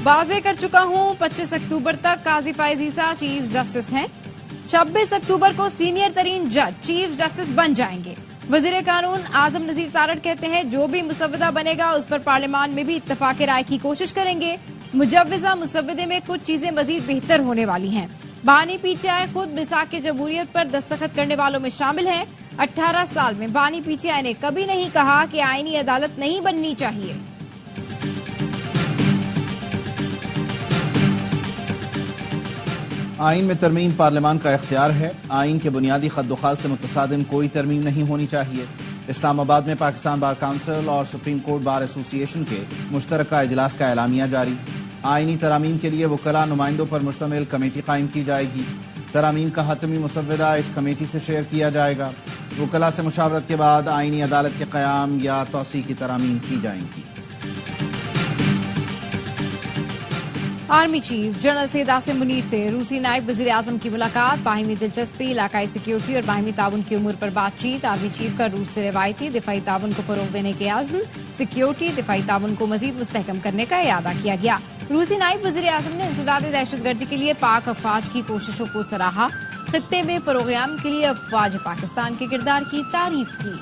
वाज़ेह कर चुका हूं, 25 अक्टूबर तक काजी फैज ईसा चीफ जस्टिस हैं। 26 अक्टूबर को सीनियर तरीन जज चीफ जस्टिस बन जाएंगे। वजीर कानून आजम नजीर तारड़ कहते हैं जो भी मुसव्वदा बनेगा उस पर पार्लियामान में भी इत्तफाक राय की कोशिश करेंगे। मुजव्विजा मुसव्वदे में कुछ चीजें मजीद बेहतर होने वाली हैं। बानी पीटीआई खुद मिसाक जमहूरियत पर दस्तखत करने वालों में शामिल हैं। 18 साल में बानी पीटीआई ने कभी नहीं कहा कि आईनी अदालत नहीं बननी चाहिए। आइन में तरमीम पार्लियामान का इख्तियार है। आइन के बुनियादी खद्दोखाल से मुतसादिम कोई तरमीम नहीं होनी चाहिए। इस्लामाबाद में पाकिस्तान बार काउंसिल और सुप्रीम कोर्ट बार एसोसिएशन के मुश्तरका इजलास का एलामिया जारी। आइनी तरामीम के लिए वकला नुमाइंदों पर मुश्तमिल कमेटी कायम की जाएगी। तरामीम का हतमी मुसव्वदा इस कमेटी से शेयर किया जाएगा। वकला से मुशावरत के बाद आइनी अदालत के क़याम या तौसी की तरामीम की जाएंगी। Army chief general Syed Asim Munir से रूसी नायब वजीर आजम की मुलाकात। बाहिमी दिलचस्पी, इलाकाई सिक्योरिटी और बाहिमी ताउन की उमूर पर बातचीत। आर्मी चीफ का रूस से रिवायती दिफाई ताउन को फरोग देने के आज़म। सिक्योरिटी दिफाई ताउन को मजीद मुस्तहकम करने का इरादा किया गया। रूसी नायब वजीर आजम ने इंसदाद दहशतगर्दी के लिए पाक अफवाज की कोशिशों को सराहा। खित्ते में फरोग़याम के लिए अफवाज पाकिस्तान के किरदार की तारीफ की।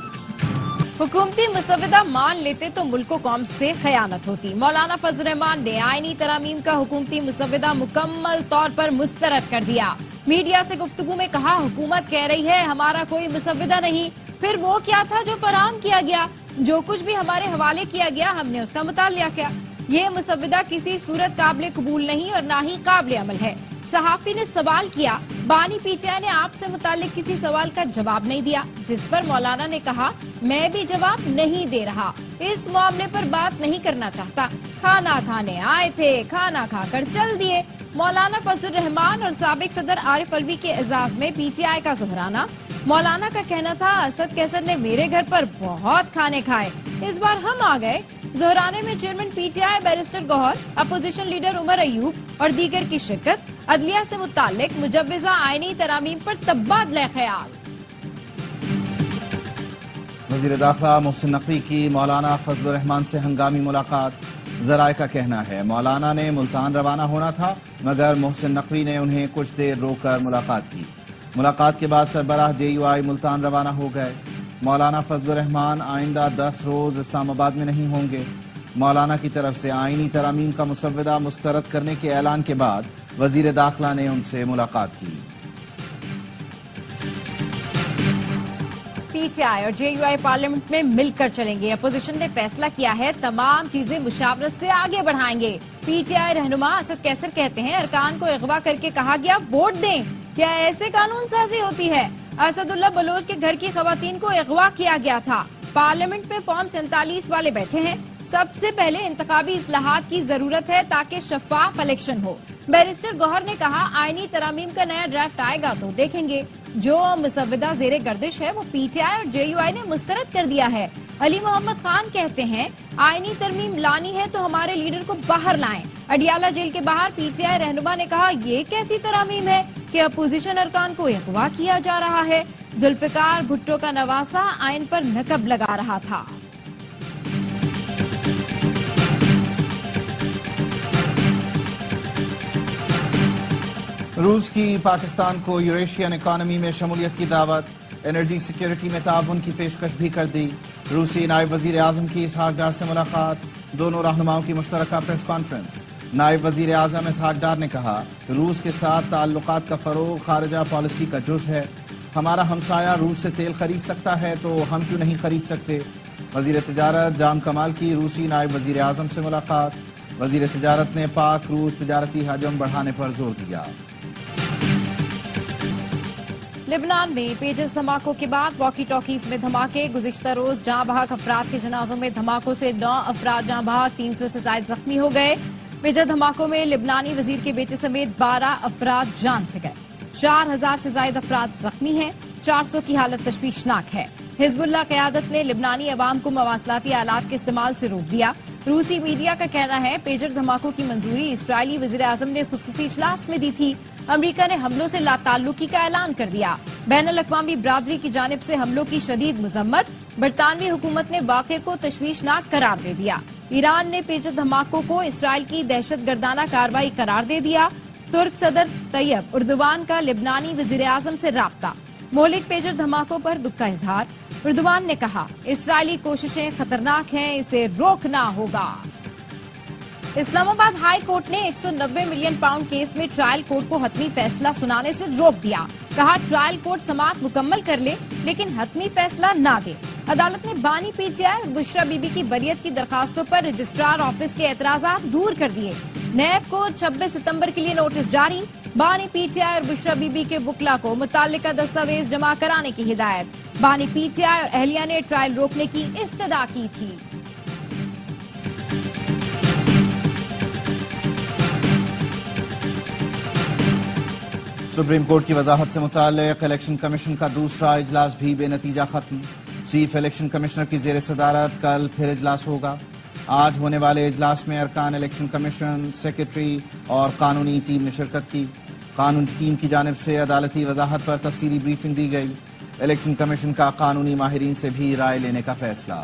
हुकूमती मुसव्वदा मान लेते तो मुल्क कौम से खयानत होती। मौलाना फजल रहमान ने आईनी तरामीम का हुकूमती मुसव्वदा मुकम्मल तौर पर मुस्तरद कर दिया। मीडिया से गुफ्तगू में कहा हुकूमत कह रही है हमारा कोई मुसव्वदा नहीं, फिर वो क्या था जो फराहम किया गया? जो कुछ भी हमारे हवाले किया गया हमने उसका मुतालिया किया। ये मुसव्वदा किसी सूरत काबिल कबूल नहीं और ना ही काबिल अमल है। सहाफी ने सवाल किया, बानी पीटीआई ने आपसे मुतालिक किसी सवाल का जवाब नहीं दिया, जिस पर मौलाना ने कहा मैं भी जवाब नहीं दे रहा, इस मामले पर बात नहीं करना चाहता। खाना खाने आए थे, खाना खाकर चल दिए। मौलाना फजल रहमान और साबिक सदर आरिफ अलवी के एजाज में पीटीआई का जोहराना। मौलाना का कहना था असद कैसर ने मेरे घर पर बहुत खाने खाए, इस बार हम आ गए। जोहराने में chairman PTI barrister Gohar, opposition leader Omar Ayub और दीगर की शिरकत। अदलिया से मुताल्लिक मुजव्विजा आईनी तरामीम पर तबादला ख्याल। वज़ीर दाखिला मोहसिन नकवी की मौलाना फजल रहमान से हंगामी मुलाकात। ज़राए का कहना है मौलाना ने मुल्तान रवाना होना था मगर मोहसिन नकवी ने उन्हें कुछ देर रोककर मुलाकात की। मुलाकात के बाद सरबराह JUI मुल्तान रवाना हो गए। मौलाना फजल रहमान आइंदा 10 रोज इस्लामाबाद में नहीं होंगे। मौलाना की तरफ से आईनी तरामीम का मुसव्वदा मुस्तरद करने के ऐलान के बाद वज़ीर दाखिला ने उनसे मुलाकात की। पीटीआई और JUI पार्लियामेंट में मिलकर चलेंगे। अपोजिशन ने फैसला किया है तमाम चीजें मुशावरत से आगे बढ़ाएंगे। पीटीआई रहनुमा असद कैसर कहते हैं अरकान को अगवा करके कहा गया वोट दें, क्या ऐसे कानून साजी होती है? असदुल्ला बलोच के घर की खवातीन को अगवा किया गया था। पार्लियामेंट में फॉर्म 47 वाले बैठे हैं। सबसे पहले इंतखाबी इस्लाहात की जरूरत है ताकि शफाफ इलेक्शन हो। बैरिस्टर गौहर ने कहा आईनी तरामीम का नया ड्राफ्ट आएगा तो देखेंगे। जो मुसव्वदा ज़ेरे गर्दिश है वो पीटीआई और JUI ने मुस्तरद कर दिया है। अली मोहम्मद खान कहते हैं आईनी तरमीम लानी है तो हमारे लीडर को बाहर लाएं। अडियाला जेल के बाहर पीटीआई रहनुमा ने कहा ये कैसी तरामीम है कि अपोजिशन अरकान को अगवा किया जा रहा है। जुल्फिकार भुट्टो का नवासा आइन पर नकब लगा रहा था। रूस की पाकिस्तान को यूरेशियन इकॉनमी में शमूलियत की दावत। एनर्जी सिक्योरिटी में ताउन की पेशकश भी कर दी। रूसी नायब वजीर आजम की इसहाक डार से मुलाकात। दोनों रहनुमाओं की मुश्तरका प्रेस कॉन्फ्रेंस। नायब वजीर आजम इसहाक डार ने कहा रूस के साथ ताल्लुकात का फरोग खारजा पॉलिसी का जुज़ है। हमारा हमसाया रूस से तेल खरीद सकता है तो हम क्यों नहीं खरीद सकते। वजीर तिजारत जाम कमाल की रूसी नायब वजीर आजम से मुलाकात। वजीर तिजारत ने पाक रूस तिजारती हजम बढ़ाने पर जोर दिया। लेबनान में पेजस धमाकों के बाद वॉकी टॉकीज में धमाके। गुज़िश्ता रोज जहां बहक अफराद के जनाजों में धमाकों से 9 अफराद जहां बहक, 300 से ज्यादा जख्मी हो गए। मेजर धमाकों में लिबनानी वजीर के बेटे समेत 12 अफराद जान से गए। 4000 से ज्यादा अफराद जख्मी हैं। 400 की हालत तशवीशनाक है। हिजबुल्लाह क़यादत ने लिबनानी अवाम को मवासलाती आलात के इस्तेमाल से रोक दिया। रूसी मीडिया का कहना है पेजर धमाकों की मंजूरी इस्राइली वज़ीर आज़म ने खुसूसी इजलास में दी थी। امریکہ نے حملوں سے لاتعلقی کا اعلان کر دیا۔ بین الاقوامی برادری کی جانب سے حملوں کی شدید مذمت۔ برطانوی حکومت نے واقعے کو تشویشناک قرار دے دیا۔ ایران نے پیچیدہ دھماکوں کو اسرائیل کی دہشت گردانہ کارروائی قرار دے دیا۔ ترک صدر طیب اردوان کا لبنانی وزیر اعظم سے رابطہ۔ مہلک پیچیدہ دھماکوں پر دکھ کا اظہار۔ اردوان نے کہا اسرائیلی کوششیں خطرناک ہیں، اسے روکنا ہوگا۔ اسلام آباد ہائی کورٹ نے 190 ملین پاؤنڈ کیس میں ٹرائل کورٹ کو حتمی فیصلہ سنانے سے روک دیا۔ کہا ٹرائل کورٹ سماعت مکمل کر لے لیکن حتمی فیصلہ نہ دے۔ عدالت نے بانی پی ٹی آئی اور بشرا بی بی کی بریت کی درخواستوں پر رجسٹرار آفس کے اعتراضات دور کر دیے۔ نیب کو 26 ستمبر کے لیے نوٹس جاری۔ بانی پی ٹی آئی اور بشرا بی بی کے وکلا کو متعلقہ دستاویز جمع کرانے کی ہدایت۔ بانی پی ٹی آئی اور اہلیہ نے ٹرائل روکنے کی استدعا کی تھی۔ سپریم کورٹ کی وضاحت سے متعلق الیکشن کمیشن کا دوسرا اجلاس بھی بے نتیجہ ختم۔ چیف الیکشن کمشنر کی زیر صدارت کل پھر اجلاس ہوگا۔ آج ہونے والے اجلاس میں ارکان الیکشن کمیشن، سیکریٹری اور قانونی ٹیم نے شرکت کی۔ قانونی ٹیم کی جانب سے عدالتی وضاحت پر تفصیلی بریفنگ دی گئی۔ الیکشن کمیشن کا قانونی ماہرین سے بھی رائے لینے کا فیصلہ۔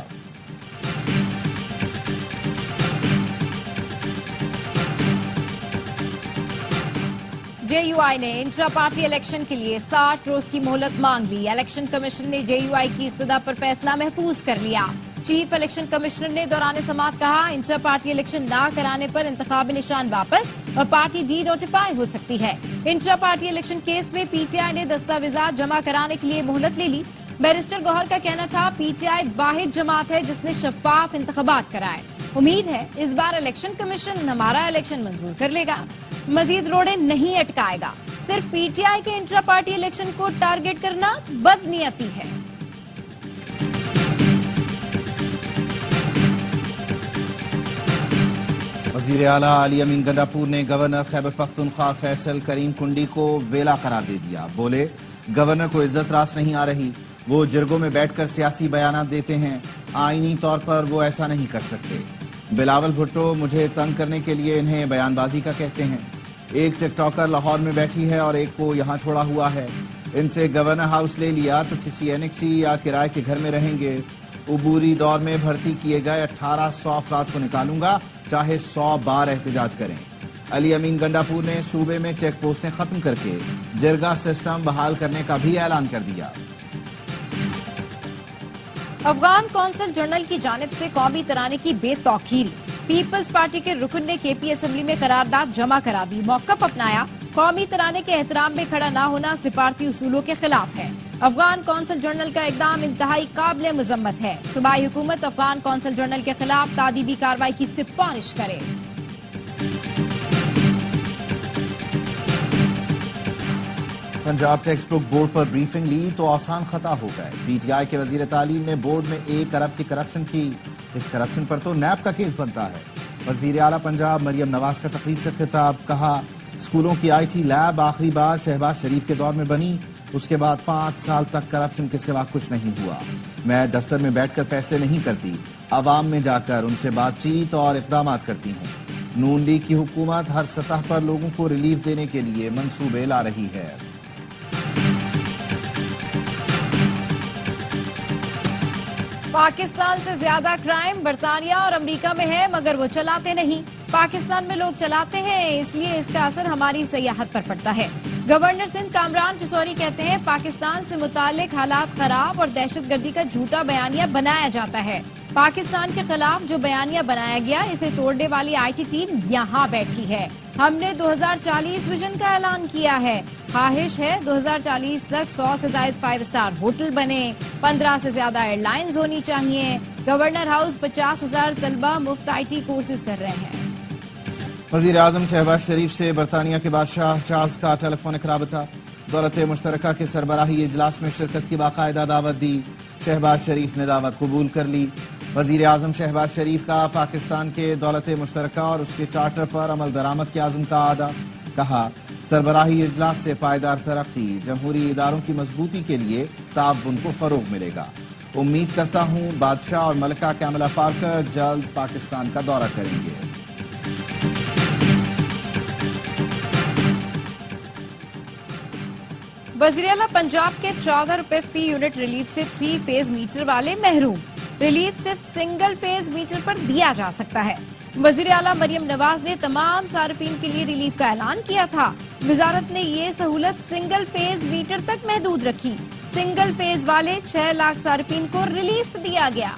جے یو آئی نے انٹرا پارٹی الیکشن کے لیے 60 روز کی مہلت مانگ لی۔ الیکشن کمیشن نے جے یو آئی کی استدعا پر فیصلہ محفوظ کر لیا۔ چیف الیکشن کمشنر نے دوران سماعت کہا انٹرا پارٹی الیکشن نہ کرانے پر انتخابی نشان واپس اور پارٹی ڈی نوٹیفائی ہو سکتی ہے۔ انٹرا پارٹی الیکشن کیس میں پی ٹی آئی نے دستاویزات جمع کرانے کے لیے مہلت لے لی۔ بیرسٹر گوہر کا کہنا تھا پی ٹی آئی واحد جماعت ہے جس نے شفاف انتخابات کرائے۔ امید ہے اس بار الیکشن کمیشن ہمارا الیکشن منظور کر لے گا، مزید روڑے نہیں اٹکائے گا۔ صرف پی ٹی آئی کے انٹرا پارٹی الیکشن کو ٹارگٹ کرنا بدنیتی ہے۔ وزیر اعلیٰ علی امین گنڈاپور نے گورنر خیبر پختونخوا فیصل کریم کنڈی کو ویلا قرار دے دیا۔ بولے گورنر کو عزت راس نہیں آ رہی، وہ جرگوں میں بیٹھ کر سیاسی بیانات دیتے ہیں، آئینی طور پر وہ ایسا نہیں کر سکتے۔ بلاول بھٹو مجھے تنگ کرنے کے لیے انہیں بیان بازی کا کہتے ہیں۔ ایک ٹک ٹاکر لاہور میں بیٹھی ہے اور ایک کو یہاں چھوڑا ہوا ہے۔ ان سے گورنر ہاؤس لے لیا تو کسی اینکسی یا کرائے کے گھر میں رہیں گے۔ عبوری دور میں بھرتی کیے گئے 1800 افراد کو نکالوں گا چاہے 100 بار احتجاج کریں۔ علی امین گنڈاپور نے صوبے میں چیک پوسٹیں ختم کر کے جرگہ سسٹم بحال کرنے کا بھی اعلان کر دیا۔ افغان کونسل جنرل کی جانب سے قومی ترانے کی بے توقیری۔ پیپلز پارٹی کے رکن نے کے پی اسمبلی میں قرارداد جمع کرا دی، موقف اپنایا۔ قومی ترانے کے احترام میں کھڑا نہ ہونا سفارتی اصولوں کے خلاف ہے۔ افغان کونسل جنرل کا اقدام انتہائی قابل مذمت ہے۔ صوبائی حکومت افغان کونسل جنرل کے خلاف تادیبی کارروائی کی سفارش کرے۔ پنجاب ٹیکسٹ بک بورڈ پر بریفنگ لی تو آسان خطا ہو گئے۔ پی ٹی آئی کے وزیر تعلیم نے بورڈ میں 1 ارب کی کرپشن کی۔ اس کرپشن پر تو نیب کا کیس بنتا ہے۔ وزیر اعلیٰ پنجاب مریم نواز کا تقریب سے خطاب، کہا اسکولوں کی آئی ٹی لیب آخری بار شہباز شریف کے دور میں بنی، اس کے بعد 5 سال تک کرپشن کے سوا کچھ نہیں ہوا۔ میں دفتر میں بیٹھ کر فیصلے نہیں کرتی، عوام میں جا کر ان سے بات چیت اور اقدامات کرتی ہوں۔ نون لیگ کی حکومت ہر سطح پر لوگوں کو ریلیف دینے کے لیے منصوبے لا رہی ہے۔ پاکستان سے زیادہ کرائم برطانیہ اور امریکہ میں ہے مگر وہ چلاتے نہیں۔ پاکستان میں لوگ چلاتے ہیں، اس لیے اس کا اثر ہماری سیاحت پر پڑتا ہے۔ گورنر سندھ کامران چسوری کہتے ہیں پاکستان سے متعلق حالات خراب اور دہشت گردی کا جھوٹا بیانیہ بنایا جاتا ہے۔ پاکستان کے خلاف جو بیانیہ بنایا گیا اسے توڑنے والی آئی ٹی ٹیم یہاں بیٹھی ہے۔ ہم نے 2040 ویژن کا اعلان کیا ہے۔ خواہش ہے 2040 تک 100 سے زائد 5 اسٹار ہوٹل بنے، 15 سے زیادہ ایئر لائنز ہونی چاہیے۔ گورنر ہاؤس 50,000 طلبہ مفت آئی ٹی کورسز کر رہے ہیں۔ وزیر اعظم شہباز شریف سے برطانیہ کے بادشاہ چارلز کا ٹیلی فونک رابطہ۔ دولت مشترکہ کے سربراہی اجلاس میں شرکت کی باقاعدہ دعوت دی، شہباز شریف نے دعوت قبول کر لی۔ وزیر اعظم شہباز شریف کا پاکستان کے دولت مشترکہ اور اس کے چارٹر پر عمل درآمد کے عزم کا اعادہ، کہا سربراہی اجلاس سے پائیدار ترقی، جمہوری اداروں کی مضبوطی کے لیے تعاون کو فروغ ملے گا۔ امید کرتا ہوں بادشاہ اور ملکہ کیملہ پارکر جلد پاکستان کا دورہ کریں گے۔ वज़ीर-ए-आला पंजाब के 14 रुपए फी यूनिट रिलीफ से 3 फेज मीटर वाले महरूम। रिलीफ सिर्फ सिंगल फेज मीटर पर दिया जा सकता है। वज़ीर-ए-आला मरियम नवाज ने तमाम सार्फिन के लिए रिलीफ का ऐलान किया था। वजारत ने ये सहूलत सिंगल फेज मीटर तक महदूद रखी। सिंगल फेज वाले 6 लाख सार्फिन को रिलीफ दिया गया।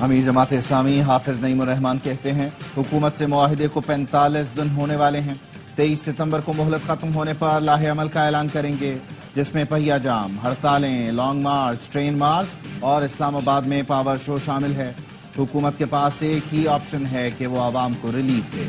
अमीर जमात इस्लामी हाफिज नईम उर रहमान कहते हैं हुकूमत से मुआहिदे को 45 दिन होने वाले हैं। 23 सितंबर को मोहलत खत्म होने पर लाहे अमल का ऐलान करेंगे, जिसमें पहिया जाम, हड़तालें, लॉन्ग मार्च, ट्रेन मार्च और इस्लामाबाद में पावर शो शामिल है। हुकूमत के पास एक ही ऑप्शन है कि वो आवाम को रिलीफ दे।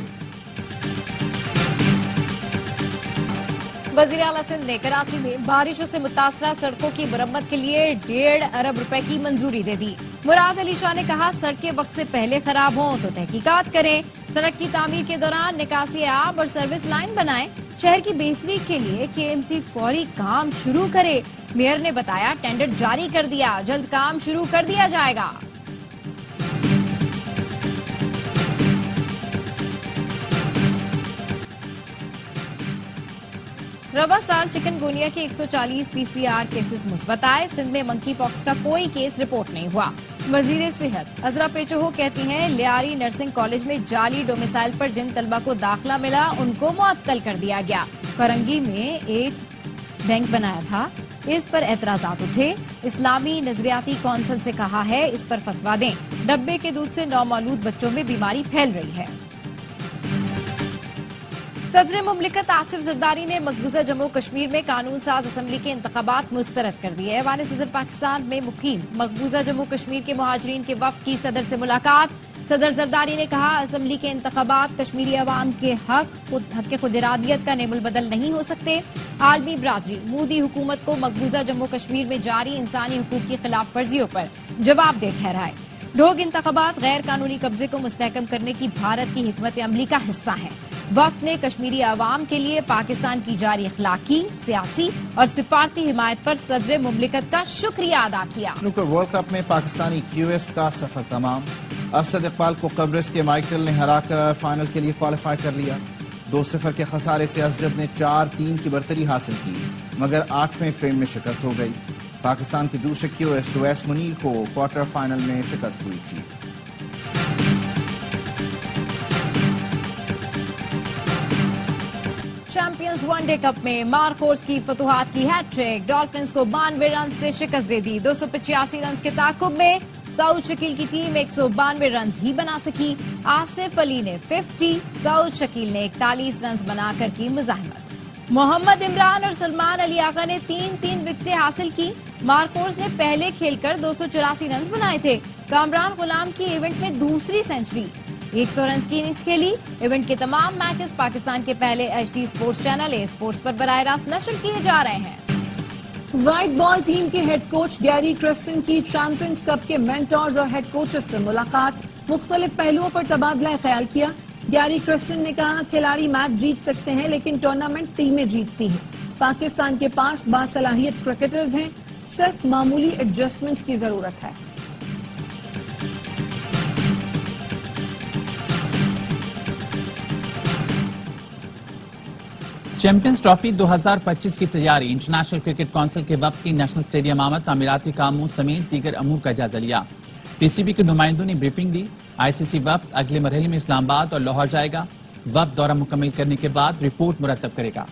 वज़ीर-ए-आला सिंध ने कराची में बारिशों से मुतासरा सड़कों की मरम्मत के लिए 1.5 अरब रुपए की मंजूरी दे दी। मुराद अली शाह ने कहा सड़कें वक्त से पहले खराब हों तो तहकीकात करें। सड़क की तामीर के दौरान निकासी आब और सर्विस लाइन बनाएं। शहर की बेहतरी के लिए केएमसी फौरी काम शुरू करे। मेयर ने बताया टेंडर जारी कर दिया, जल्द काम शुरू कर दिया जाएगा। रवा साल चिकनगुनिया के 140 पीसीआर केसेस मुस्बत आए। सिंध में मंकी पॉक्स का कोई केस रिपोर्ट नहीं हुआ। वजीर सेहत अजरा पेचोहो कहती हैं लियारी नर्सिंग कॉलेज में जाली डोमिसाइल पर जिन तलबा को दाखिला मिला उनको मुअत्तल कर दिया गया। करंगी में एक बैंक बनाया था, इस पर एतराजात उठे। इस्लामी नजरियाती कौंसिल से कहा है इस पर फतवा दें। डब्बे के दूध से नौमौलूद बच्चों में बीमारी फैल रही है। सदर मुमलिकत आसिफ जरदारी ने मकबूजा जम्मू कश्मीर में कानून साज असम्बली के इंतखाबात मुस्तरद कर दिए। ऐवान सदर पाकिस्तान में मुकीम मकबूजा जम्मू कश्मीर के मुहाजिरीन के वफ्द की सदर से मुलाकात। सदर जरदारी ने कहा असम्बली के इंतखाबात कश्मीरी अवाम के हक खुद इरादियत का नेमुल बदल नहीं हो सकते। आलमी बरादरी मोदी हुकूमत को मकबूजा जम्मू कश्मीर में जारी इंसानी हुकूक की खिलाफ वर्जियों पर जवाबदेह ठहराए। ढोग इंतखाबात गैर कानूनी कब्जे को मुस्तहकम करने की भारत की हिकमत अमली का हिस्सा है। वक्त ने कश्मीरी अवाम के लिए पाकिस्तान की जारी अखलाकी, सियासी और सिफारती हिमायत पर सदर मुमलिकत का शुक्रिया अदा किया। वर्ल्ड कप में पाकिस्तानी क्यूएस का सफर तमाम। असद इकबाल को कब्रिस के माइकल ने हराकर फाइनल के लिए क्वालिफाई कर लिया। 2-0 के खसारे से असजद ने 4-3 की बरतरी हासिल की, मगर 8वें फ्रेम में शिकस्त हो गई। पाकिस्तान के दूसरे क्यूएस उवैस मुनीर को क्वार्टर फाइनल में शिकस्त हुई थी। चैंपियंस वनडे कप में मारकोर्स की फतुहात की हैट्रिक। डॉल्फिन्स को 92 रन से शिकस्त दे दी। 285 रन के ताकुब में सऊद शकील की टीम 192 रन ही बना सकी। आसिफ अली ने 50, सऊद शकील ने 41 रन बनाकर की मुजाहिमत। मोहम्मद इमरान और सलमान अली आगा ने 3-3 विकेटें हासिल की। मारकोर्स ने पहले खेलकर 284 रन बनाए थे। कामरान गुलाम की इवेंट में दूसरी सेंचुरी। 100 रन की इनिंग्स खेली। इवेंट के तमाम मैचेस पाकिस्तान के पहले HD स्पोर्ट्स चैनल ए स्पोर्ट्स पर बराह रास्त नशर किए जा रहे हैं। व्हाइट बॉल टीम के हेड कोच गैरी क्रिस्टन की चैंपियंस कप के मेंटर्स और हेड कोचेस से मुलाकात। मुख्तलिफ पहलुओं पर तबादला ख्याल किया। गैरी क्रिस्टन ने कहा खिलाड़ी मैच जीत सकते हैं लेकिन टूर्नामेंट टीमें जीतती हैं। पाकिस्तान के पास बासलाहियत क्रिकेटर्स हैं, सिर्फ मामूली एडजस्टमेंट की जरूरत है। चैंपियंस ट्रॉफी 2025 की तैयारी। इंटरनेशनल क्रिकेट काउंसिल के वफ्द की नेशनल स्टेडियम आमद, तामीराती कामों समेत दीगर अमूर का जायजा लिया। पीसीबी के नुमाइंदों ने ब्रीफिंग दी। आईसीसी वफ्द अगले मरहले में इस्लामाबाद और लाहौर जाएगा। वफ्द दौरा मुकम्मल करने के बाद रिपोर्ट मुरतब करेगा।